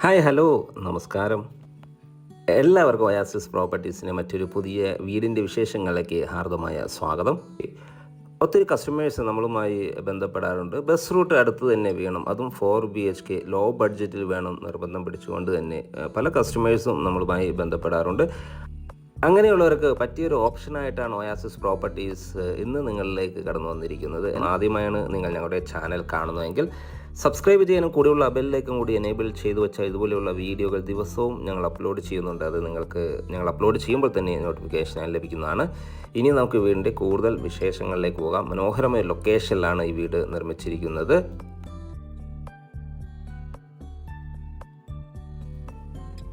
Hi hello നമസ്കാരം. എല്ലാവർക്കും oasis പ്രോപ്പർട്ടീസിൻ്റെ മറ്റൊരു പുതിയ വീടിൻ്റെ വിശേഷങ്ങളിലേക്ക് ഹാർദമായ സ്വാഗതം. ഒത്തിരി കസ്റ്റമേഴ്സ് നമ്മളുമായി ബന്ധപ്പെടാറുണ്ട്. ബസ് റൂട്ട് അടുത്ത് തന്നെ വേണം, അതും 4 BHK ലോ ബഡ്ജറ്റിൽ വേണം നിർബന്ധം പിടിച്ചുകൊണ്ട് തന്നെ പല കസ്റ്റമേഴ്സും നമ്മളുമായി ബന്ധപ്പെടാറുണ്ട്. അങ്ങനെയുള്ളവർക്ക് പറ്റിയൊരു ഓപ്ഷനായിട്ടാണ് ഒയാസിസ് പ്രോപ്പർട്ടീസ് ഇന്ന് നിങ്ങളിലേക്ക് കടന്നു വന്നിരിക്കുന്നത്. ആദ്യമായാണ് നിങ്ങൾ ഞങ്ങളുടെ ചാനൽ കാണുന്നതെങ്കിൽ സബ്സ്ക്രൈബ് ചെയ്യാനും കൂടിയുള്ള ബെല്ലിലേക്കും കൂടി എനേബിൾ ചെയ്തു വെച്ചാൽ ഇതുപോലെയുള്ള വീഡിയോകൾ ദിവസവും ഞങ്ങൾ അപ്ലോഡ് ചെയ്യുന്നുണ്ട്. അത് നിങ്ങൾക്ക് ഞങ്ങൾ അപ്ലോഡ് ചെയ്യുമ്പോൾ തന്നെ നോട്ടിഫിക്കേഷൻ ലഭിക്കുന്നതാണ്. ഇനി നമുക്ക് വീടിൻ്റെ കൂടുതൽ വിശേഷങ്ങളിലേക്ക് പോകാം. മനോഹരമായ ലൊക്കേഷനിലാണ് ഈ വീട് നിർമ്മിച്ചിരിക്കുന്നത്.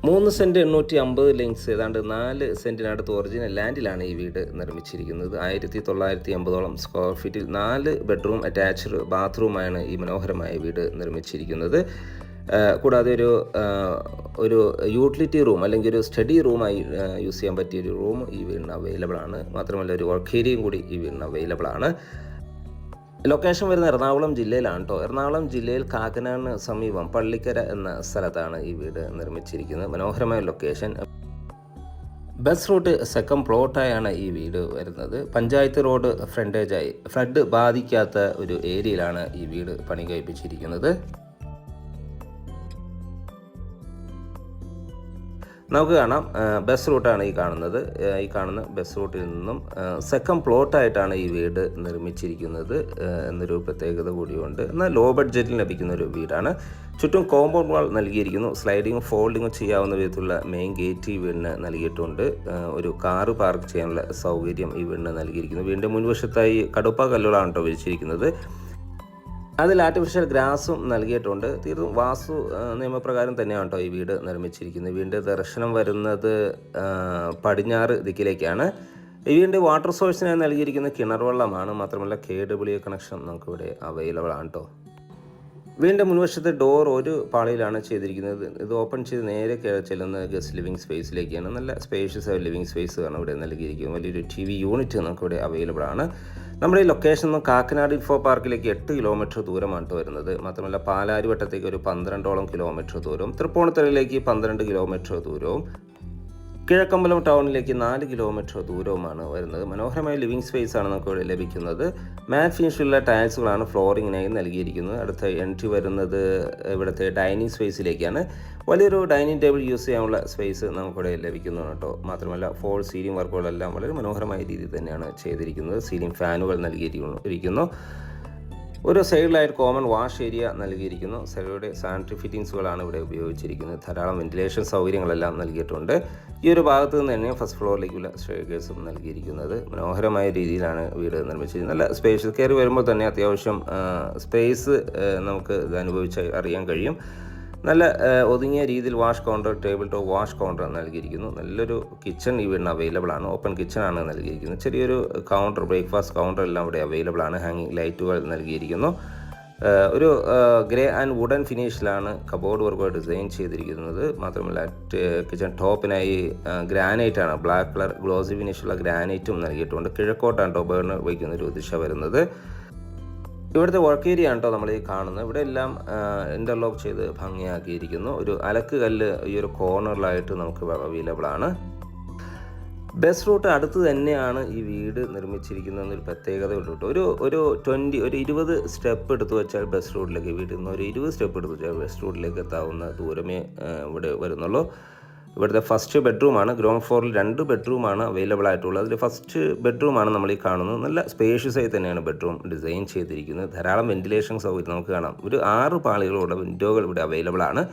3 സെൻറ്റ് 850 ലെങ്സ്, ഏതാണ്ട് 4 സെൻറ്റിനടുത്ത് ഒറിജിനൽ ലാൻഡിലാണ് ഈ വീട് നിർമ്മിച്ചിരിക്കുന്നത്. 1980 സ്ക്വയർ ഫീറ്റിൽ 4 ബെഡ്റൂം അറ്റാച്ച്ഡ് ബാത്റൂമാണ് ഈ മനോഹരമായ വീട് നിർമ്മിച്ചിരിക്കുന്നത്. കൂടാതെ ഒരു യൂട്ടിലിറ്റി റൂം അല്ലെങ്കിൽ ഒരു സ്റ്റഡി റൂമായി യൂസ് ചെയ്യാൻ പറ്റിയൊരു റൂം ഈ വീടിന് അവൈലബിൾ ആണ്. മാത്രമല്ല ഒരു വർക്ക് ഏരിയയും കൂടി ഈ വീടിന് അവൈലബിൾ ആണ്. ലൊക്കേഷൻ വരുന്ന എറണാകുളം ജില്ലയിലാണ് കേട്ടോ. എറണാകുളം ജില്ലയിൽ കാക്കനാടിന് സമീപം പള്ളിക്കര എന്ന സ്ഥലത്താണ് ഈ വീട് നിർമ്മിച്ചിരിക്കുന്നത്. മനോഹരമായ ലൊക്കേഷൻ. ബസ് റൂട്ട് സെക്കൻഡ് പ്ലോട്ടായാണ് ഈ വീട് വരുന്നത്. പഞ്ചായത്ത് റോഡ് ഫ്രണ്ടേജായി ഫ്ലഡ് ബാധിക്കാത്ത ഒരു ഏരിയയിലാണ് ഈ വീട് പണി കഴിപ്പിച്ചിരിക്കുന്നത്. നമുക്ക് കാണാം, ബസ് റൂട്ടാണ് ഈ കാണുന്ന ബസ് റൂട്ടിൽ നിന്നും സെക്കൻഡ് പ്ലോട്ടായിട്ടാണ് ഈ വീട് നിർമ്മിച്ചിരിക്കുന്നത് എന്നൊരു പ്രത്യേകത കൂടിയുണ്ട്. എന്നാൽ ലോ ബഡ്ജറ്റിൽ ലഭിക്കുന്ന ഒരു വീടാണ്. ചുറ്റും കോമ്പൗണ്ട് വാൾ നൽകിയിരിക്കുന്നു. സ്ലൈഡിങ്ങും ഫോൾഡിങ്ങും ചെയ്യാവുന്ന വിധത്തിലുള്ള മെയിൻ ഗേറ്റ് ഈ വീടിന് നൽകിയിട്ടുണ്ട്. ഒരു കാറ് പാർക്ക് ചെയ്യാനുള്ള സൗകര്യം ഈ വീടിന് നൽകിയിരിക്കുന്നു. വീടിൻ്റെ മുൻവശത്തായി കടുപ്പ കല്ലുകളാണ് കേട്ടോ വിരിച്ചിരിക്കുന്നത്. അതിൽ ആർട്ടിഫിഷ്യൽ ഗ്രാസും നൽകിയിട്ടുണ്ട്. തീർത്തും വാസ്തു നിയമപ്രകാരം തന്നെയാണ് കേട്ടോ ഈ വീട് നിർമ്മിച്ചിരിക്കുന്നത്. വീടിൻ്റെ ദർശനം വരുന്നത് പടിഞ്ഞാറ് ദിക്കിലേക്കാണ്. ഈ വീടിൻ്റെ വാട്ടർ സോഴ്സിനായി നൽകിയിരിക്കുന്ന കിണർ വെള്ളമാണ്. മാത്രമല്ല KWA കണക്ഷൻ നമുക്കിവിടെ അവൈലബിൾ ആണ് കേട്ടോ. വീടിൻ്റെ മുൻവശത്തെ ഡോർ ഒരു പാളിയിലാണ് ചെയ്തിരിക്കുന്നത്. ഇത് ഓപ്പൺ ചെയ്ത് നേരെ ചെല്ലുന്ന ഗസ്റ്റ് ലിവിങ് സ്പേസിലേക്കാണ്. നല്ല സ്പേഷ്യസ് ആയ ലിവിങ് സ്പേസ് ആണ് ഇവിടെ നൽകിയിരിക്കുന്നത്. വലിയൊരു TV യൂണിറ്റ് നമുക്കിവിടെ അവൈലബിൾ ആണ്. നമ്മുടെ ഈ ലൊക്കേഷൻ നിന്ന് കാക്കനാട് ഇൻഫോ പാർക്കിലേക്ക് 8 കിലോമീറ്റർ ദൂരമാണ് വരുന്നത്. മാത്രമല്ല പാലാരിവട്ടത്തേക്ക് ഒരു 12ഓളം കിലോമീറ്റർ ദൂരവും, തൃപ്പൂണിത്തുറയിലേക്ക് 12 കിലോമീറ്റർ ദൂരവും, കിഴക്കമ്പലം ടൗണിലേക്ക് 4 കിലോമീറ്റർ ദൂരവുമാണ് വരുന്നത്. മനോഹരമായ ലിവിങ് സ്പേസ് ആണ് നമുക്ക് ഇവിടെ ലഭിക്കുന്നത്. മാറ്റ് ഫിനിഷിലുള്ള ടൈൽസുകളാണ് ഫ്ലോറിങ്ങിനായി നൽകിയിരിക്കുന്നത്. അടുത്ത എൻട്രി വരുന്നത് ഇവിടുത്തെ ഡൈനിങ് സ്പേസിലേക്കാണ്. വലിയൊരു ഡൈനിങ് ടേബിൾ യൂസ് ചെയ്യാനുള്ള സ്പേസ് നമുക്കിവിടെ ലഭിക്കുന്നു കേട്ടോ. മാത്രമല്ല ഫോൾ സീലിംഗ് വർക്കുകളെല്ലാം വളരെ മനോഹരമായ രീതിയിൽ തന്നെയാണ് ചെയ്തിരിക്കുന്നത്. സീലിംഗ് ഫാനുകൾ നൽകിയിരിക്കുന്നു. ഒരു സൈഡിലായിട്ട് കോമൺ വാഷ് ഏരിയ നൽകിയിരിക്കുന്നു. സെലയുടെ സാനിറ്ററി ഫിറ്റിംഗ്സുകളാണ് ഇവിടെ ഉപയോഗിച്ചിരിക്കുന്നത്. ധാരാളം വെന്റിലേഷൻ സൗകര്യങ്ങളെല്ലാം നൽകിയിട്ടുണ്ട്. ഈ ഒരു ഭാഗത്ത് നിന്ന് തന്നെ ഫസ്റ്റ് ഫ്ലോറിലേക്കുള്ള സ്റ്റെയർകേസും നൽകിയിരിക്കുന്നത്. മനോഹരമായ രീതിയിലാണ് വീട് നിർമ്മിച്ചിരിക്കുന്നത്. നല്ല സ്പേഷ്യസ്. കയറി വരുമ്പോൾ തന്നെ അത്യാവശ്യം സ്പേസ് നമുക്ക് ഇത് അനുഭവിച്ച് അറിയാൻ കഴിയും. നല്ല ഒതുങ്ങിയ രീതിയിൽ wash counter, table top wash counter നൽകിയിരിക്കുന്നു. നല്ലൊരു കിച്ചൺ ഈ വീടിന് അവൈലബിൾ ആണ്. ഓപ്പൺ കിച്ചണാണ് നൽകിയിരിക്കുന്നത്. ചെറിയൊരു കൗണ്ടർ, ബ്രേക്ക്ഫാസ്റ്റ് കൗണ്ടർ എല്ലാം ഇവിടെ അവൈലബിൾ ആണ്. ഹാങ്ങിങ് ലൈറ്റുകൾ നൽകിയിരിക്കുന്നു. ഒരു ഗ്രേ ആൻഡ് വുഡൻ ഫിനിഷിലാണ് കബോർഡ് വർക്ക് ഡിസൈൻ ചെയ്തിരിക്കുന്നത്. മാത്രമല്ല കിച്ചൺ ടോപ്പിനായി ഗ്രാനൈറ്റാണ്, ബ്ലാക്ക് കളർ ഗ്ലോസി ഫിനിഷുള്ള ഗ്രാനൈറ്റും നൽകിയിട്ടുണ്ട്. കിഴക്കോട്ടാണ് ടോ ബേർണർ വയ്ക്കുന്ന ഒരു ദിശ വരുന്നത്. ഇവിടുത്തെ വർക്ക് ഏരിയ ആണ് കേട്ടോ നമ്മൾ ഈ കാണുന്നത്. ഇവിടെ എല്ലാം ഇൻ്റർലോക്ക് ചെയ്ത് ഭംഗിയാക്കിയിരിക്കുന്നു. ഒരു അലക്ക് കല്ല് ഈ ഒരു കോർണറിലായിട്ട് നമുക്ക് അവൈലബിൾ ആണ്. ബസ് റൂട്ട് അടുത്ത് തന്നെയാണ് ഈ വീട് നിർമ്മിച്ചിരിക്കുന്നതെന്നൊരു പ്രത്യേകത ഉണ്ട് കേട്ടോ. ഒരു 20 സ്റ്റെപ്പ് എടുത്തു വെച്ചാൽ ബസ് റൂട്ടിലേക്ക്, വീട്ടിൽ നിന്ന് ഒരു 20 സ്റ്റെപ്പ് എടുത്തു വെച്ചാൽ ബസ് റൂട്ടിലേക്ക് എത്താവുന്ന ദൂരമേ ഇവിടെ വരുന്നുള്ളൂ. ഇവിടുത്തെ ഫസ്റ്റ് ബെഡ്റൂമാണ്. ഗ്രൗണ്ട് ഫ്ലോറിൽ 2 ബെഡ്റൂമാണ് അവൈലബിൾ ആയിട്ടുള്ളത്. അതിൽ ഫസ്റ്റ് ബെഡ്റൂമാണ് നമ്മൾ ഈ കാണുന്നത്. നല്ല സ്പേഷ്യസ് ആയി തന്നെയാണ് ബെഡ്റൂം ഡിസൈൻ ചെയ്തിരിക്കുന്നത്. ധാരാളം വെന്റിലേഷൻ സൗകര്യം നമുക്ക് കാണാം. ഒരു 6 പാളികളുടെ വിൻഡോകൾ ഇവിടെ അവൈലബിൾ ആണ്.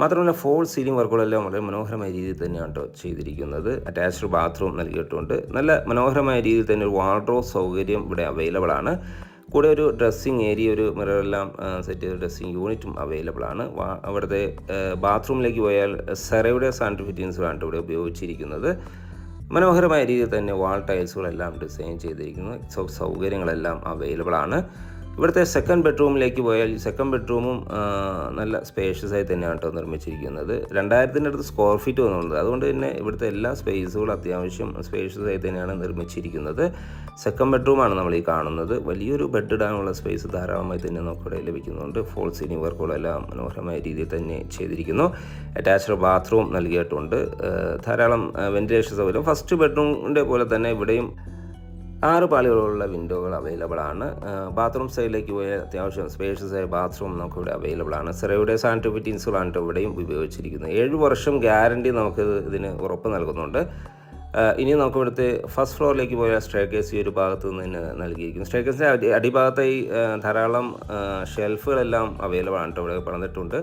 മാത്രമല്ല ഫോൾ സീലിംഗ് വർക്കുകളെല്ലാം വളരെ മനോഹരമായ രീതിയിൽ തന്നെയാണ് കേട്ടോ ചെയ്തിരിക്കുന്നത്. അറ്റാച്ച്ഡ് ബാത്റൂം നൽകിയിട്ടുണ്ട്. നല്ല മനോഹരമായ രീതിയിൽ തന്നെ ഒരു വാർഡ്രോബ് സൗകര്യം ഇവിടെ അവൈലബിൾ ആണ്. കൂടെ ഒരു ഡ്രസ്സിങ് ഏരിയ, ഒരു മിററെല്ലാം സെറ്റ് ചെയ്ത ഡ്രസ്സിങ് യൂണിറ്റും അവൈലബിൾ ആണ്. അവിടുത്തെ ബാത്റൂമിലേക്ക് പോയാൽ സെറയുടെ സാനിറ്ററി ഫിറ്റിംഗ്സുകളാണ് ഇവിടെ ഉപയോഗിച്ചിരിക്കുന്നത്. മനോഹരമായ രീതിയിൽ തന്നെ വാൾ ടൈൽസുകളെല്ലാം ഡിസൈൻ ചെയ്തിരിക്കുന്നു. സൗകര്യങ്ങളെല്ലാം അവൈലബിൾ ആണ്. ഇവിടുത്തെ സെക്കൻഡ് ബെഡ്റൂമിലേക്ക് പോയാൽ ഈ സെക്കൻഡ് ബെഡ്റൂമും നല്ല സ്പേഷ്യസ് ആയി തന്നെയാണ് കേട്ടോ നിർമ്മിച്ചിരിക്കുന്നത്. 2000-ൻ്റെ അടുത്ത് സ്ക്വയർ ഫീറ്റ് വന്നുള്ളത്. അതുകൊണ്ട് തന്നെ ഇവിടുത്തെ എല്ലാ സ്പേസുകളും അത്യാവശ്യം സ്പേഷ്യസ് ആയി തന്നെയാണ് നിർമ്മിച്ചിരിക്കുന്നത്. സെക്കൻഡ് ബെഡ്റൂമാണ് നമ്മൾ ഈ കാണുന്നത്. വലിയൊരു ബെഡ് ഇടാനുള്ള സ്പേസ് ധാരാളമായി തന്നെ നമുക്കിവിടെ ലഭിക്കുന്നുണ്ട്. ഫോൾ സീലിംഗ് വർക്കുകളെല്ലാം മനോഹരമായ രീതിയിൽ തന്നെ ചെയ്തിരിക്കുന്നു. അറ്റാച്ച്ഡ് ബാത്റൂം നൽകിയിട്ടുണ്ട്. ധാരാളം വെന്റിലേഷൻ സൗകര്യം. ഫസ്റ്റ് ബെഡ്റൂമിൻ്റെ പോലെ തന്നെ ഇവിടെയും 6 പാളികളുള്ള വിൻഡോകൾ അവൈലബിൾ ആണ്. ബാത്റൂം സൈഡിലേക്ക് പോയ അത്യാവശ്യം സ്പേഷ്യസ് ആയ ബാത്റൂം നമുക്കിവിടെ അവൈലബിൾ ആണ്. സെറയുടെ സാനിറ്ററി ഫിറ്റിംഗ്സുകളാണ് ഇവിടെയും ഉപയോഗിച്ചിരിക്കുന്നത്. 7 വർഷം ഗ്യാരണ്ടി നമുക്ക് ഇതിന് ഉറപ്പ് നൽകുന്നുണ്ട്. ഇനി നമുക്ക് ഇവിടുത്തെ ഫസ്റ്റ് ഫ്ലോറിലേക്ക് പോയ സ്റ്റെയർകേസ് ഈ ഒരു ഭാഗത്ത് നിന്ന് നൽകിയിരിക്കുന്നു. സ്റ്റെയർകേസിൻ്റെ അടിഭാഗത്തായി ധാരാളം ഷെൽഫുകളെല്ലാം അവൈലബിൾ ആണ് ഇവിടെ പറഞ്ഞിട്ടുണ്ട്.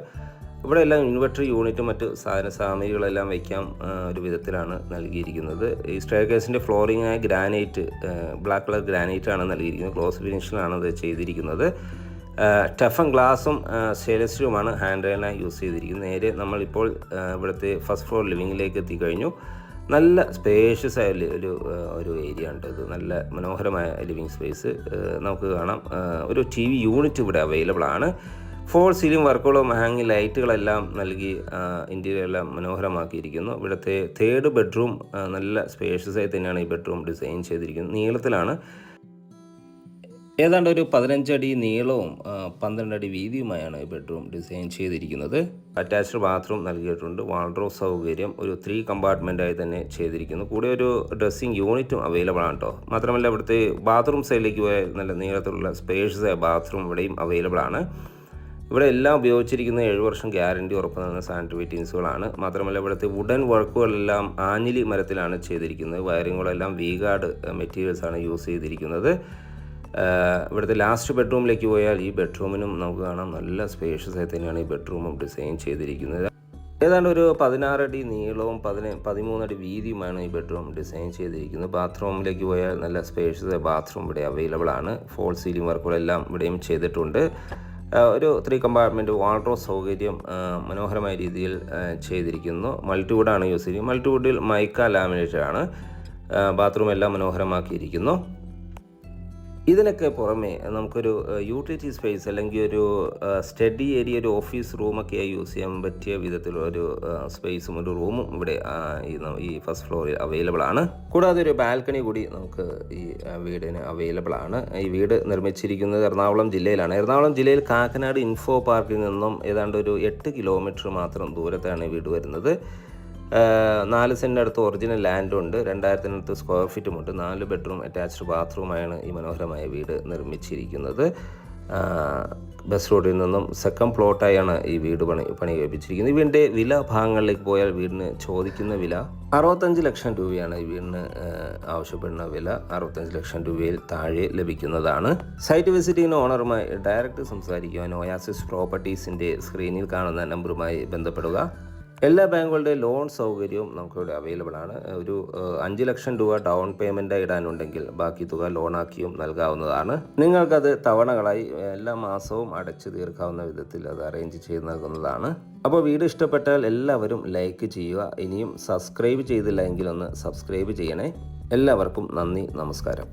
ഇവിടെ എല്ലാം ഇൻവെർട്ടർ യൂണിറ്റും മറ്റ് സാധന സാമഗ്രികളെല്ലാം വയ്ക്കാം ഒരു വിധത്തിലാണ് നൽകിയിരിക്കുന്നത്. ഈ സ്റ്റെയർകേസിൻ്റെ ഫ്ലോറിംഗായ ഗ്രാനൈറ്റ്, ബ്ലാക്ക് കളർ ഗ്രാനൈറ്റ് ആണ് നൽകിയിരിക്കുന്നത്. ഗ്ലോസ് ഫിനിഷിലാണ് അത് ചെയ്തിരിക്കുന്നത്. ടഫൻ ഗ്ലാസും സ്റ്റെയിൻലെസ് സ്റ്റീലുമാണ് ഹാൻഡ് റെയിലിനായി യൂസ് ചെയ്തിരിക്കുന്നത്. നേരെ നമ്മളിപ്പോൾ ഇവിടുത്തെ ഫസ്റ്റ് ഫ്ലോർ ലിവിങ്ങിലേക്ക് എത്തിക്കഴിഞ്ഞു. നല്ല സ്പേഷ്യസ് ആയ ഒരു ഏരിയ ഉണ്ട്. ഇത് നല്ല മനോഹരമായ ലിവിങ് സ്പേസ് നമുക്ക് കാണാം. ഒരു TV യൂണിറ്റ് ഇവിടെ അവൈലബിൾ ആണ്. ഫോൾ സീലിംഗ് വർക്കുകളും ഹാങ്ങിങ് ലൈറ്റുകളെല്ലാം നൽകി ഇൻറ്റീരിയർ എല്ലാം മനോഹരമാക്കിയിരിക്കുന്നു. ഇവിടുത്തെ തേർഡ് ബെഡ്റൂം നല്ല സ്പേഷ്യസ് ആയി തന്നെയാണ് ഈ ബെഡ്റൂം ഡിസൈൻ ചെയ്തിരിക്കുന്നത്. നീളത്തിലാണ്. ഏതാണ്ട് ഒരു 15 അടി നീളവും 12 അടി വീതിയുമായാണ് ഈ ബെഡ്റൂം ഡിസൈൻ ചെയ്തിരിക്കുന്നത്. അറ്റാച്ച്ഡ് ബാത്റൂം നൽകിയിട്ടുണ്ട്. വാൾഡ്രോബ് സൗകര്യം ഒരു 3 കമ്പാർട്ട്മെൻറ്റായി തന്നെ ചെയ്തിരിക്കുന്നു. കൂടെ ഒരു ഡ്രസ്സിംഗ് യൂണിറ്റും അവൈലബിൾ ആണ് കേട്ടോ. മാത്രമല്ല ഇവിടുത്തെ ബാത്റൂം സൈഡിലേക്ക് പോയ നല്ല നീളത്തിലുള്ള സ്പേഷ്യസ് ആയ ബാത്റൂം ഇവിടെയും അവൈലബിൾ ആണ്. ഇവിടെ എല്ലാം ഉപയോഗിച്ചിരിക്കുന്ന 7 വർഷം ഗ്യാരണ്ടി ഉറപ്പ് നൽകുന്ന സാനിറ്ററി ഫിറ്റിംഗ്സുകളാണ്. മാത്രമല്ല ഇവിടുത്തെ വുഡൻ വർക്കുകളെല്ലാം ആഞ്ഞിലി മരത്തിലാണ് ചെയ്തിരിക്കുന്നത്. വയറിങ്ങുകളെല്ലാം വീഗാർഡ് മെറ്റീരിയൽസാണ് യൂസ് ചെയ്തിരിക്കുന്നത്. ഇവിടുത്തെ ലാസ്റ്റ് ബെഡ്റൂമിലേക്ക് പോയാൽ ഈ ബെഡ്റൂമിനും നമുക്ക് കാണാം നല്ല സ്പേഷ്യസ് ആയി തന്നെയാണ് ഈ ബെഡ്റൂമും ഡിസൈൻ ചെയ്തിരിക്കുന്നത്. ഏതാണ്ട് ഒരു 16 അടി നീളവും 13 അടി വീതിയുമാണ് ഈ ബെഡ്റൂം ഡിസൈൻ ചെയ്തിരിക്കുന്നത്. ബാത്റൂമിലേക്ക് പോയാൽ നല്ല സ്പേഷ്യസ് ബാത്റൂം ഇവിടെ അവൈലബിൾ ആണ്. ഫോൾ സീലിംഗ് വർക്കുകളെല്ലാം ഇവിടെയും ചെയ്തിട്ടുണ്ട്. ഒരു 3 കമ്പാർട്ട്മെൻറ്റ് വാൾഡ്രോബ് സൗകര്യം മനോഹരമായ രീതിയിൽ ചെയ്തിരിക്കുന്നു. മൾട്ടിവുഡാണ് യൂസ് ചെയ്യുന്നത്. മൾട്ടിവുഡിൽ മൈക്ക ലാമിനേറ്റഡ് ആണ്. ബാത്റൂം എല്ലാം മനോഹരമാക്കിയിരിക്കുന്നു. ഇതിനൊക്കെ പുറമെ നമുക്കൊരു യൂട്ടിലിറ്റി സ്പേസ് അല്ലെങ്കിൽ ഒരു സ്റ്റഡി ഏരിയ, ഒരു ഓഫീസ് റൂമൊക്കെയായി യൂസ് ചെയ്യാൻ പറ്റിയ വിധത്തിലുള്ളൊരു സ്പേസും ഒരു റൂമും ഇവിടെ ഈ ഫസ്റ്റ് ഫ്ലോറിൽ അവൈലബിൾ ആണ്. കൂടാതെ ഒരു ബാൽക്കണി കൂടി നമുക്ക് ഈ വീടിന് അവൈലബിൾ ആണ്. ഈ വീട് നിർമ്മിച്ചിരിക്കുന്നത് എറണാകുളം ജില്ലയിലാണ്. എറണാകുളം ജില്ലയിൽ കാക്കനാട് ഇൻഫോ പാർക്കിൽ നിന്നും ഏതാണ്ട് ഒരു 8 കിലോമീറ്റർ മാത്രം ദൂരത്താണ് ഈ വീട് വരുന്നത്. 4 സെൻറ്റിന് അടുത്ത് ഒറിജിനൽ ലാൻഡുണ്ട്. 2000 സ്ക്വയർ ഫീറ്റുമുണ്ട്. 4 ബെഡ്റൂം അറ്റാച്ച്ഡ് ബാത്റൂമായാണ് ഈ മനോഹരമായ വീട് നിർമ്മിച്ചിരിക്കുന്നത്. ബസ് റോഡിൽ നിന്നും സെക്കൻഡ് പ്ലോട്ടായാണ് ഈ വീട് പണി കഴിപ്പിച്ചിരിക്കുന്നത്. ഈ വീടിൻ്റെ വില ഭാഗങ്ങളിലേക്ക് പോയാൽ വീടിന് ചോദിക്കുന്ന വില 65 ലക്ഷം രൂപയാണ്. ഈ വീടിന് ആവശ്യപ്പെടുന്ന വില 65 ലക്ഷം രൂപയിൽ താഴെ ലഭിക്കുന്നതാണ്. സൈറ്റ് വിസിറ്റിംഗ് ഓണറുമായി ഡയറക്റ്റ് സംസാരിക്കുവാൻ ഒയാസിസ് പ്രോപ്പർട്ടീസിൻ്റെ സ്ക്രീനിൽ കാണുന്ന നമ്പറുമായി ബന്ധപ്പെടുക. എല്ലാ ബാങ്കുകളുടെ ലോൺ സൗകര്യവും നമുക്കിവിടെ അവൈലബിൾ ആണ്. ഒരു 5 ലക്ഷം രൂപ ഡൗൺ പേയ്മെൻറ്റായി ഇടാനുണ്ടെങ്കിൽ ബാക്കി തുക ലോണാക്കിയും നൽകാവുന്നതാണ്. നിങ്ങൾക്കത് തവണകളായി എല്ലാ മാസവും അടച്ചു തീർക്കാവുന്ന വിധത്തിൽ അത് അറേഞ്ച് ചെയ്ത് നൽകുന്നതാണ്. അപ്പോൾ വീഡിയോ ഇഷ്ടപ്പെട്ടാൽ എല്ലാവരും ലൈക്ക് ചെയ്യുക. ഇനിയും സബ്സ്ക്രൈബ് ചെയ്തില്ല എങ്കിൽ ഒന്ന് സബ്സ്ക്രൈബ് ചെയ്യണേ. എല്ലാവർക്കും നന്ദി, നമസ്കാരം.